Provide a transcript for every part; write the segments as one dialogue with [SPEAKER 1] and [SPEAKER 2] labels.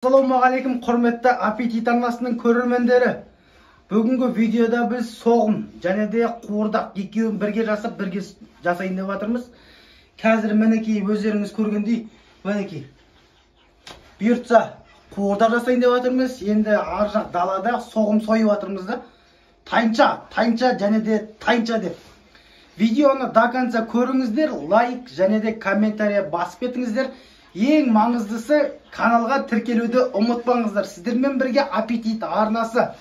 [SPEAKER 1] Assalamualaikum құрметті аппетит арнасының көрермендері. Бүгінгі видеода біз соғым және де қуырдақ екеуін бірге жасап, бірге жасайын деп жатырмыз. Қазір мінекей өздеріңіз көргендей, мінекей бұйыртса қуырдақ жасайын деп жатырмыз. Енді ар жақ далада соғым сойып жатырмыз да. Тайынша және де тайынша деп. Видеоны до конца көріңіздер, лайк және де комментария басып кетіңіздер. Ең маңыздысы каналға тіркелуді ұмытпаңыздар. Сіздермен бірге аппетит арнасы.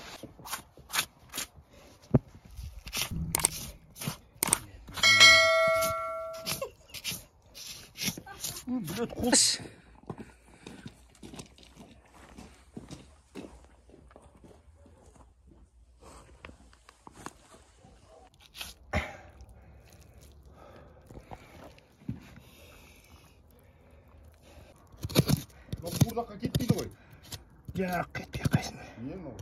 [SPEAKER 2] Қуырдаққа кетпейді ғой.
[SPEAKER 1] Жоқ, кетпей қайсын.
[SPEAKER 2] Не мынау?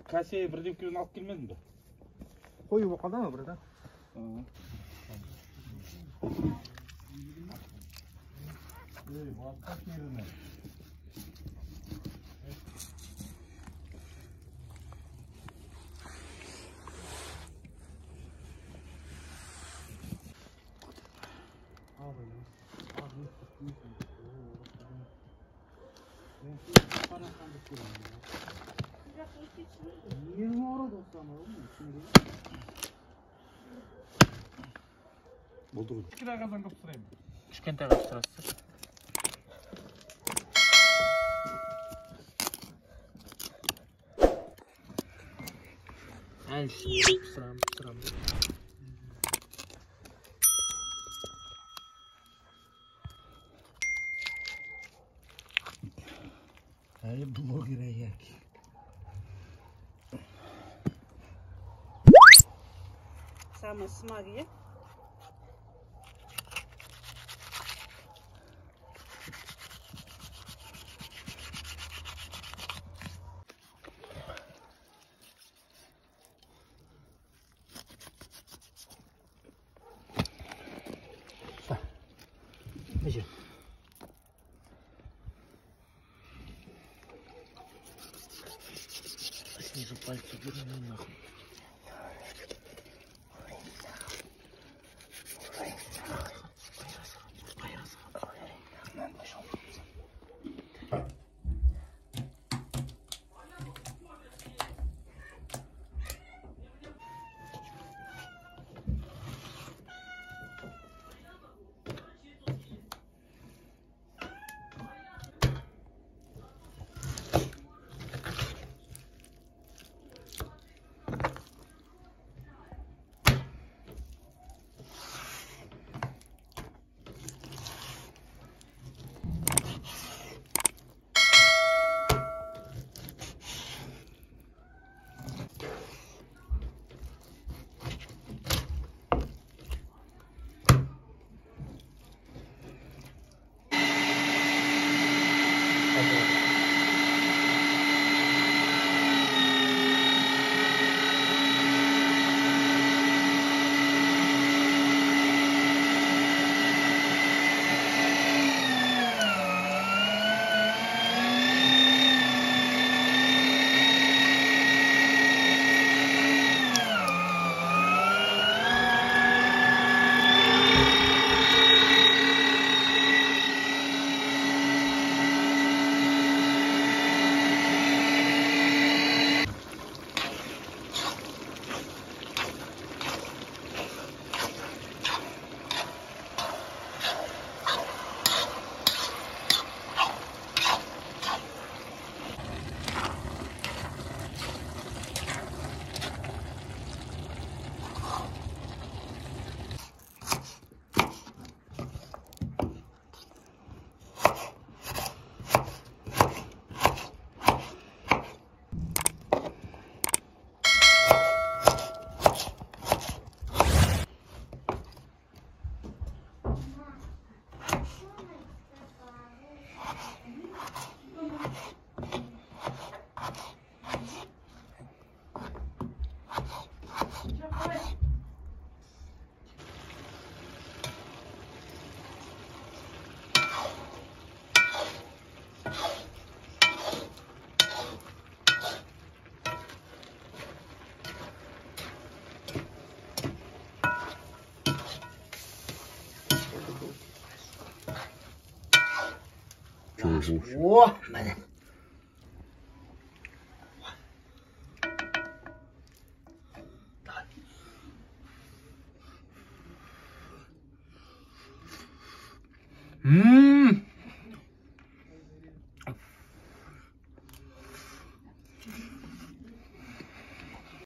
[SPEAKER 3] Кәсе бірден алып келмедің бе?
[SPEAKER 1] Қойып оқалды ма бірді?
[SPEAKER 2] Басқа керіні.
[SPEAKER 3] Болды ғой.
[SPEAKER 2] Кішкене қазан қып сұрайым.
[SPEAKER 1] Кішкентай қып сұрасыз. Әлші сұрам.
[SPEAKER 2] Әй, блогер аяк.
[SPEAKER 4] Самый смаги.
[SPEAKER 1] Неше? Снизу пальцы берем нахуй. О, міне.